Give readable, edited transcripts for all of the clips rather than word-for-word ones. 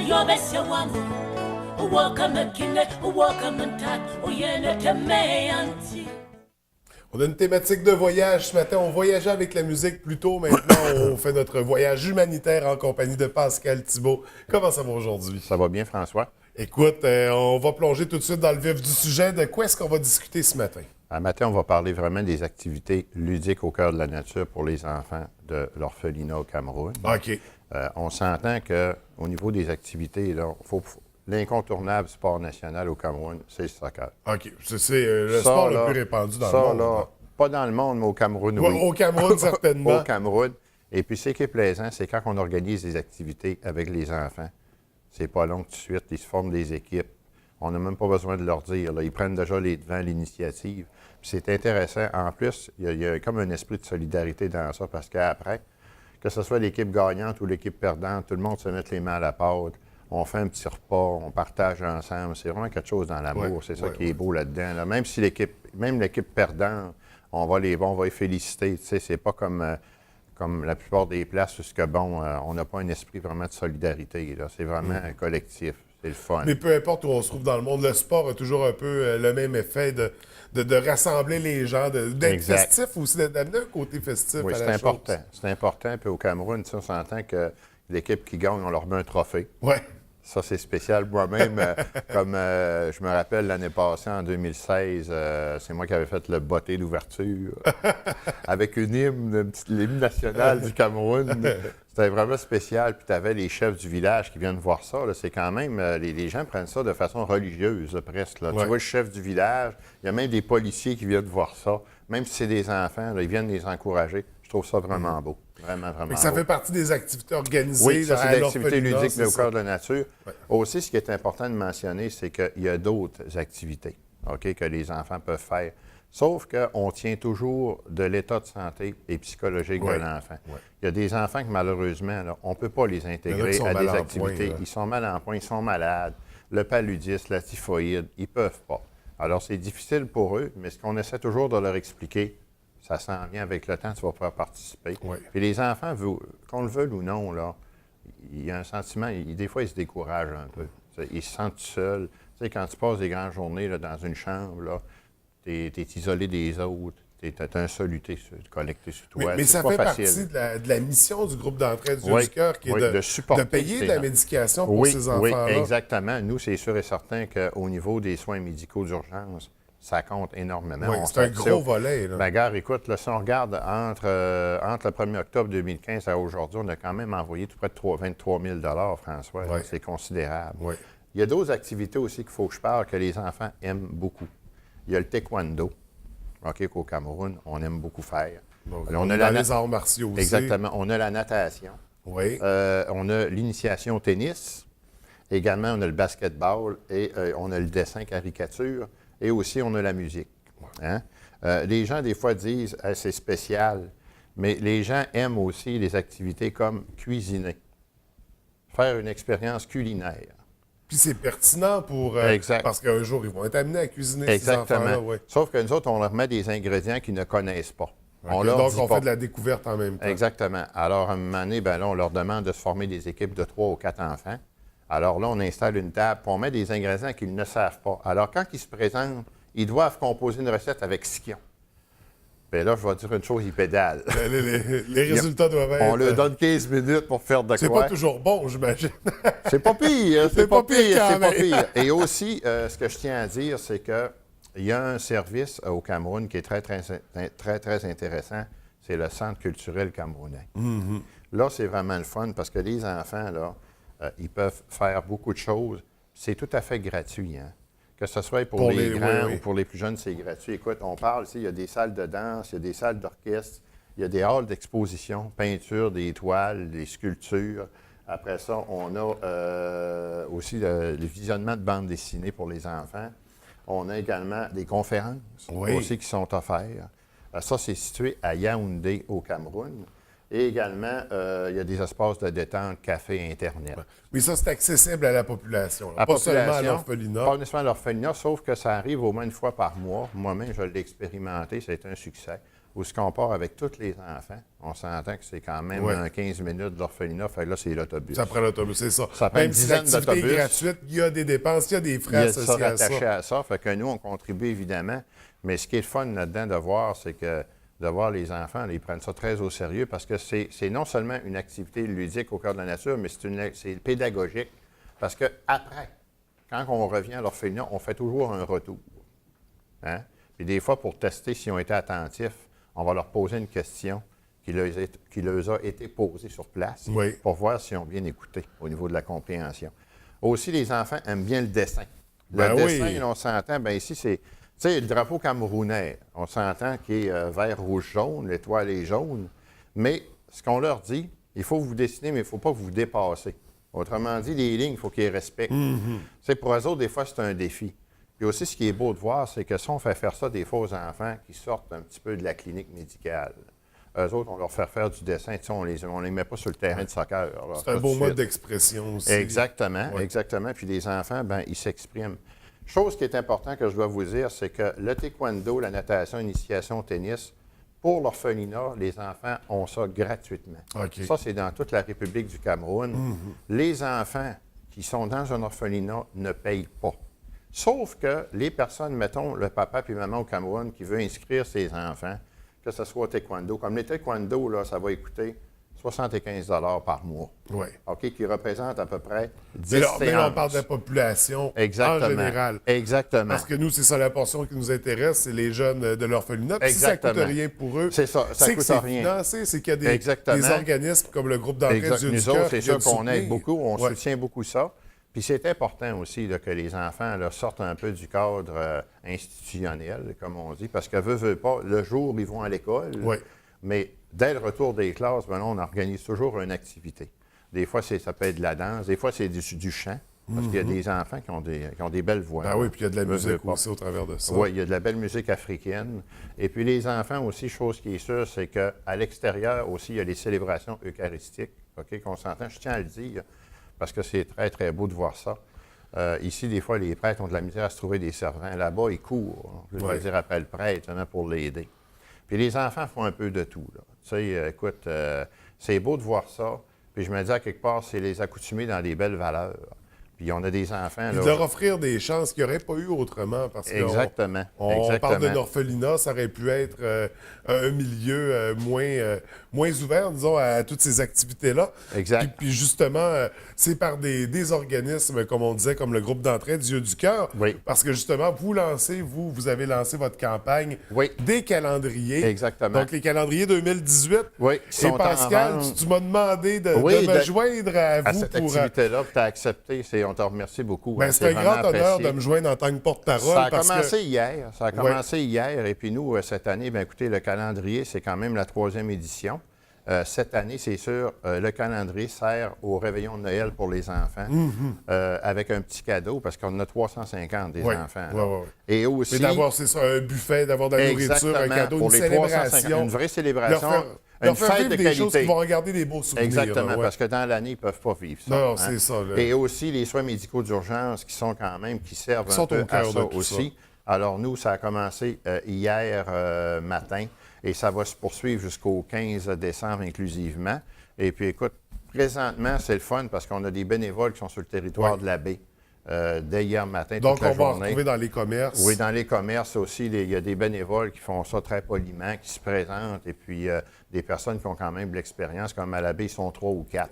On a une thématique de voyage ce matin. On voyageait avec la musique plus tôt. Maintenant, on fait notre voyage humanitaire en compagnie de Pascal Thibault. Comment ça va aujourd'hui? Ça va bien, François? Écoute, on va plonger tout de suite dans le vif du sujet. De quoi est-ce qu'on va discuter ce matin? Ce matin, on va parler vraiment des activités ludiques au cœur de la nature pour les enfants de l'orphelinat au Cameroun. OK. On s'entend qu'au niveau des activités, l'incontournable sport national au Cameroun, c'est le soccer. OK. C'est le sport le plus répandu dans le monde. Pas dans le monde, mais au Cameroun, oui. Au Cameroun, certainement. Au Cameroun. Et puis, ce qui est plaisant, c'est quand on organise des activités avec les enfants. C'est pas long tout de suite. Ils se forment des équipes. On n'a même pas besoin de leur dire. Là. Ils prennent déjà les devants, l'initiative. Puis c'est intéressant. En plus, il y a comme un esprit de solidarité dans ça, parce qu'après, que ce soit l'équipe gagnante ou l'équipe perdante, tout le monde se met les mains à la pâte. On fait un petit repas, on partage ensemble. C'est vraiment quelque chose dans l'amour. C'est ça qui est beau là-dedans. Là. Même si l'équipe perdante, on va les féliciter. Tu sais, c'est pas comme la plupart des places où on n'a pas un esprit vraiment de solidarité. Là. C'est vraiment un collectif. C'est le fun. Mais peu importe où on se trouve dans le monde, le sport a toujours un peu le même effet de rassembler les gens, d'être festif aussi, d'amener un côté festif à la chose. Oui, c'est important. C'est important. Puis au Cameroun, on s'entend que l'équipe qui gagne, on leur met un trophée. Oui. Ça, c'est spécial. Moi-même, comme je me rappelle l'année passée, en 2016, c'est moi qui avais fait le botté d'ouverture avec l'hymne national du Cameroun. C'était vraiment spécial. Puis tu avais les chefs du village qui viennent voir ça. Là. C'est quand même, les gens prennent ça de façon religieuse, là, presque. Là. Ouais. Tu vois le chef du village, il y a même des policiers qui viennent voir ça. Même si c'est des enfants, là, ils viennent les encourager. Je trouve ça vraiment beau. Vraiment, vraiment. Ça fait partie des activités organisées. Oui, ça, c'est des activités ludiques, mais au cœur de la nature. Ouais. Aussi, ce qui est important de mentionner, c'est qu'il y a d'autres activités que les enfants peuvent faire. Sauf qu'on tient toujours de l'état de santé et psychologique de l'enfant. Ouais. Il y a des enfants que, malheureusement, là, on ne peut pas les intégrer à des activités. Ils sont mal en point, ils sont malades. Le paludisme, la typhoïde, ils ne peuvent pas. Alors, c'est difficile pour eux, mais ce qu'on essaie toujours de leur expliquer, ça s'en vient avec le temps, tu vas pouvoir participer. Oui. Puis les enfants, qu'on le veuille ou non, là, il y a un sentiment, des fois, ils se découragent un peu. Ils se sentent seuls. Tu sais, quand tu passes des grandes journées là, dans une chambre, tu es isolé des autres, tu as un soluté collecté sur toi. Mais ça fait partie de la mission du groupe d'entraide du cœur, qui est de payer de la médication pour ces enfants-là. Oui, exactement. Nous, c'est sûr et certain qu'au niveau des soins médicaux d'urgence, ça compte énormément. Oui, c'est un gros volet. Là. Ben, regarde, écoute, là, si on regarde entre le 1er octobre 2015 à aujourd'hui, on a quand même envoyé tout près de 23 000 François. Oui. C'est considérable. Oui. Il y a d'autres activités aussi qu'il faut que je parle que les enfants aiment beaucoup. Il y a le taekwondo, qu'au Cameroun, on aime beaucoup faire. Donc, on a les arts martiaux aussi. Exactement. On a la natation. Oui. On a l'initiation au tennis. Également, on a le basketball et on a le dessin caricature. Et aussi, on a la musique. Hein? Les gens, des fois, disent c'est spécial, mais les gens aiment aussi les activités comme cuisiner, faire une expérience culinaire. Puis c'est pertinent parce qu'un jour, ils vont être amenés à cuisiner. Exactement. Ces enfants-là. Ouais. Sauf que nous autres, on leur met des ingrédients qu'ils ne connaissent pas. Okay. Donc, on fait de la découverte en même temps. Exactement. Alors, à un moment donné, là, on leur demande de se former des équipes de 3 ou 4 enfants. Alors là, on installe une table, puis on met des ingrédients qu'ils ne savent pas. Alors, quand ils se présentent, ils doivent composer une recette avec ce qu'ils ont. Bien là, je vais dire une chose, ils pédalent. Les résultats doivent être... On leur donne 15 minutes pour faire de quoi. C'est pas toujours bon, j'imagine. C'est pas pire, c'est pas pire. Et aussi, ce que je tiens à dire, c'est qu'il y a un service au Cameroun qui est très, très, très, très intéressant. C'est le Centre culturel camerounais. Mm-hmm. Là, c'est vraiment le fun parce que les enfants, là, ils peuvent faire beaucoup de choses. C'est tout à fait gratuit. Hein? Que ce soit pour les grands ou pour les plus jeunes, c'est gratuit. Écoute, on parle ici, il y a des salles de danse, il y a des salles d'orchestre, il y a des halls d'exposition, peinture, des toiles, des sculptures. Après ça, on a aussi le visionnement de bandes dessinées pour les enfants. On a également des conférences aussi qui sont offertes. Ça, c'est situé à Yaoundé, au Cameroun. Et également, il y a des espaces de détente, café, Internet. Mais ça, c'est accessible à la population. Pas seulement à l'orphelinat. Pas nécessairement à l'orphelinat, sauf que ça arrive au moins une fois par mois. Moi-même, je l'ai expérimenté, c'est un succès. Où ce qu'on part avec tous les enfants, on s'entend que c'est quand même 15 minutes de l'orphelinat, fait que là, c'est l'autobus. Ça prend l'autobus, c'est ça. Ça prend une dizaine d'autobus. Même si l'activité est gratuite, il y a des dépenses, il y a des frais associés à ça. Il y a ça rattaché à ça, fait que nous, on contribue évidemment. Mais ce qui est le fun là-dedans de voir, c'est que de voir les enfants, ils prennent ça très au sérieux parce que c'est non seulement une activité ludique au cœur de la nature, mais c'est pédagogique. Parce qu'après, quand on revient à l'orphelinat, on fait toujours un retour. Hein? Puis des fois, pour tester s'ils ont été attentifs, on va leur poser une question qui leur a été posée sur place pour voir s'ils ont bien écouté au niveau de la compréhension. Aussi, les enfants aiment bien le dessin. Le dessin, on s'entend, bien ici, c'est... Tu sais, le drapeau camerounais, on s'entend qu'il est vert, rouge, jaune, l'étoile est jaune, mais ce qu'on leur dit, il faut vous dessiner, mais il ne faut pas que vous dépassez. Autrement dit, les lignes, il faut qu'ils respectent. Tu sais, pour eux autres, des fois, c'est un défi. Puis aussi, ce qui est beau de voir, c'est que si on fait faire ça des fois aux enfants qui sortent un petit peu de la clinique médicale, eux autres, on leur fait faire du dessin, tu sais, on les met pas sur le terrain de soccer. C'est un beau mode d'expression aussi. Exactement, exactement. Puis les enfants, bien, ils s'expriment. Chose qui est importante que je dois vous dire, c'est que le taekwondo, la natation, l'initiation au tennis, pour l'orphelinat, les enfants ont ça gratuitement. Okay. Ça, c'est dans toute la République du Cameroun. Les enfants qui sont dans un orphelinat ne payent pas. Sauf que les personnes, mettons, le papa et maman au Cameroun qui veut inscrire ses enfants, que ce soit au taekwondo, comme les taekwondo, là, ça va coûter 75 $ par mois. Oui. OK, qui représente à peu près 10 séances. Mais là, on parle de la population en général. Exactement. Parce que nous, c'est ça la portion qui nous intéresse, c'est les jeunes de l'orphelinat. Puis si ça ne coûte rien pour eux, c'est ça, ça coûte rien. Financé, c'est qu'il y a des organismes comme le groupe d'entraide du Nous autres, c'est sûr qu'on aide beaucoup, on soutient beaucoup ça. Puis c'est important aussi là, que les enfants là, sortent un peu du cadre institutionnel, comme on dit, parce que veut pas, le jour où ils vont à l'école, mais dès le retour des classes, ben là, on organise toujours une activité. Des fois, ça peut être de la danse, des fois, c'est du chant, parce qu'il y a des enfants qui ont des belles voix. Ah oui, puis il y a de la musique aussi au travers de ça. Oui, il y a de la belle musique africaine. Et puis les enfants aussi, chose qui est sûre, c'est qu'à l'extérieur aussi, il y a les célébrations eucharistiques, OK, qu'on s'entend. Je tiens à le dire, parce que c'est très, très beau de voir ça. Ici, des fois, les prêtres ont de la misère à se trouver des servants. Là-bas, ils courent, je veux dire, après le prêtre, pour l'aider. Puis les enfants font un peu de tout, là. Tu sais, écoute, c'est beau de voir ça. Puis je me dis, à quelque part, c'est les accoutumer dans des belles valeurs. Puis on a des enfants... Puis de leur offrir des chances qu'il n'y aurait pas eu autrement. Parce Exactement. On parle d'un orphelinat, ça aurait pu être un milieu moins ouvert, disons, à toutes ces activités-là. Exact. Puis justement, c'est par des organismes, comme on disait, comme le groupe d'entraide des Yeux du Cœur. Oui. Parce que justement, vous avez lancé votre campagne des calendriers. Exactement. Donc les calendriers 2018. Oui. Et Pascal, tu m'as demandé de me joindre à vous à cette activité-là, puis tu as accepté. On te remercie beaucoup. Ben, c'est un grand honneur de me joindre en tant que porte-parole. Ça a commencé hier. Ça a commencé hier. Et puis nous, cette année, bien, écoutez, le calendrier, c'est quand même la 3e édition. Cette année, c'est sûr, le calendrier sert au réveillon de Noël pour les enfants avec un petit cadeau parce qu'on a 350 des enfants. Et aussi... Mais d'avoir, c'est ça, un buffet, d'avoir de la nourriture, un cadeau, pour une célébration. Une vraie célébration. Leur faire vivre des choses qui vont regarder des beaux souvenirs. Exactement, parce que dans l'année, ils ne peuvent pas vivre ça. Non, c'est ça. Là. Et aussi les soins médicaux d'urgence qui sont quand même, qui servent un peu à ça aussi. Alors nous, ça a commencé hier matin et ça va se poursuivre jusqu'au 15 décembre inclusivement. Et puis écoute, présentement, c'est le fun parce qu'on a des bénévoles qui sont sur le territoire de la baie. Dès hier matin, donc, toute la journée. Donc, on va retrouver dans les commerces. Oui, dans les commerces aussi. Il y a des bénévoles qui font ça très poliment, qui se présentent. Et puis, des personnes qui ont quand même de l'expérience, comme à la baie, ils sont 3 ou 4.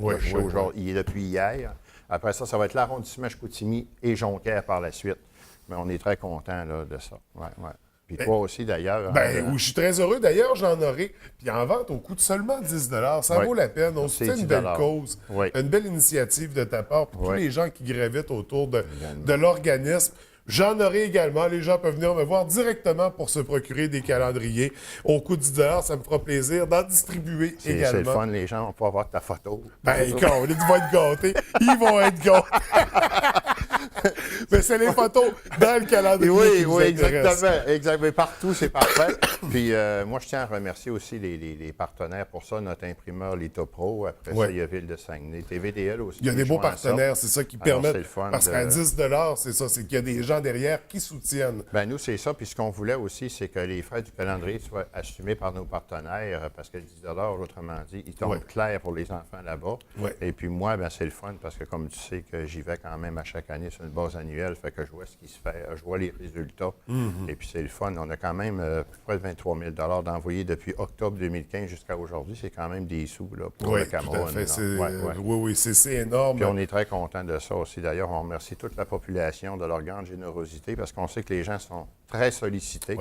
Il est depuis hier. Après ça, ça va être l'arrondissement Chicoutimi et Jonquière par la suite. Mais on est très contents de ça. Puis toi aussi, d'ailleurs. Je suis très heureux. D'ailleurs, j'en aurai. Puis en vente au coût de seulement 10 $. Ça vaut la peine. On soutient une belle cause, une belle initiative de ta part pour tous les gens qui gravitent autour de l'organisme. J'en aurai également. Les gens peuvent venir me voir directement pour se procurer des calendriers au coût de 10 $. Ça me fera plaisir d'en distribuer également. C'est le fun. Les gens vont pouvoir voir ta photo. Quand ils vont être gâtés. Ils vont être gâtés. Mais c'est les photos dans le calendrier. Oui, exactement. Mais partout, c'est parfait. Puis moi, je tiens à remercier aussi les partenaires pour ça, notre imprimeur Lithopro. Après ça, il y a Ville de Saguenay, TVDL aussi. Il y a des beaux partenaires, c'est ça qui permet. Parce qu'à 10 c'est ça, c'est qu'il y a des gens derrière qui soutiennent. Bien, nous, c'est ça. Puis ce qu'on voulait aussi, c'est que les frais du calendrier soient assumés par nos partenaires, parce que le 10 autrement dit, il tombe clair pour les enfants là-bas. Et puis moi, ben, c'est le fun, parce que comme tu sais que j'y vais quand même à chaque année sur une base annuelle, fait que je vois ce qui se fait, je vois les résultats. Et puis c'est le fun. On a quand même près de 23 000 d'envoyés depuis octobre 2015 jusqu'à aujourd'hui. C'est quand même des sous là, pour le Cameroun. Oui, c'est énorme. Puis on est très content de ça aussi. D'ailleurs, on remercie toute la population de leur grande générosité, parce qu'on sait que les gens sont très sollicités.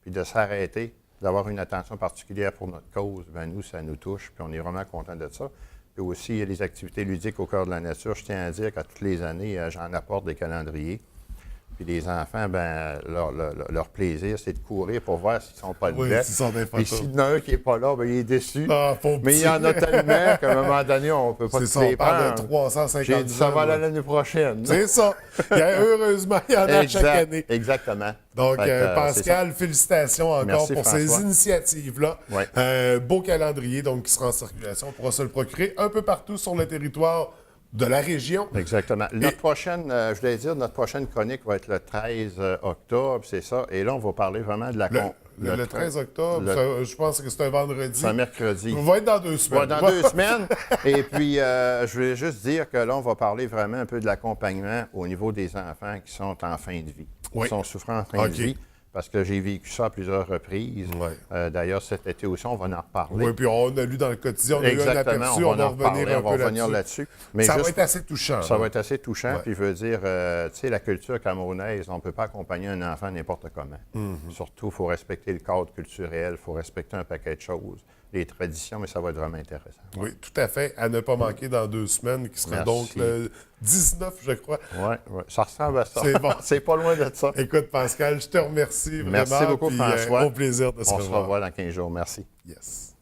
Puis de s'arrêter, d'avoir une attention particulière pour notre cause, bien nous, ça nous touche, puis on est vraiment content de ça. Puis aussi, il y a les activités ludiques au cœur de la nature. Je tiens à dire qu'à toutes les années, j'en apporte des calendriers. Puis les enfants, ben leur plaisir, c'est de courir pour voir s'ils ne sont pas dedans. Puis s'il y en a un qui n'est pas là, ben, il est déçu. Mais il y en a tellement qu'à un moment donné, on ne peut pas tout les prendre. De 350 J'ai dit, ça va l'année prochaine. C'est ça. Heureusement, il y en a chaque année. Exactement. Donc, Pascal, félicitations encore pour ces initiatives-là. Beau calendrier donc, qui sera en circulation. On pourra se le procurer un peu partout sur le territoire de la région. Exactement. Notre prochaine chronique va être le 13 octobre, c'est ça. Et là, on va parler vraiment de la... Le 13 octobre, je pense que c'est un vendredi. C'est un mercredi. On va être dans 2 semaines. Dans 2 semaines. Et puis, je voulais juste dire que là, on va parler vraiment un peu de l'accompagnement au niveau des enfants qui sont en fin de vie, qui sont souffrants en fin de vie. Parce que j'ai vécu ça à plusieurs reprises. D'ailleurs, cet été aussi, on va en reparler. Oui, puis on a lu dans le quotidien, on a eu un aperçu, on va revenir là-dessus. Mais ça va être assez touchant. Ça va être assez touchant, puis je veux dire, tu sais, la culture camerounaise, on ne peut pas accompagner un enfant n'importe comment. Surtout, il faut respecter le cadre culturel, il faut respecter un paquet de choses, les traditions, mais ça va être vraiment intéressant. Oui, tout à fait. À ne pas manquer dans 2 semaines, qui sera donc le 19, je crois. Oui, ça ressemble à ça. C'est bon. C'est pas loin de ça. Écoute, Pascal, je te remercie vraiment. Merci beaucoup, François. Au plaisir de se revoir. On se revoit dans 15 jours. Merci. Yes.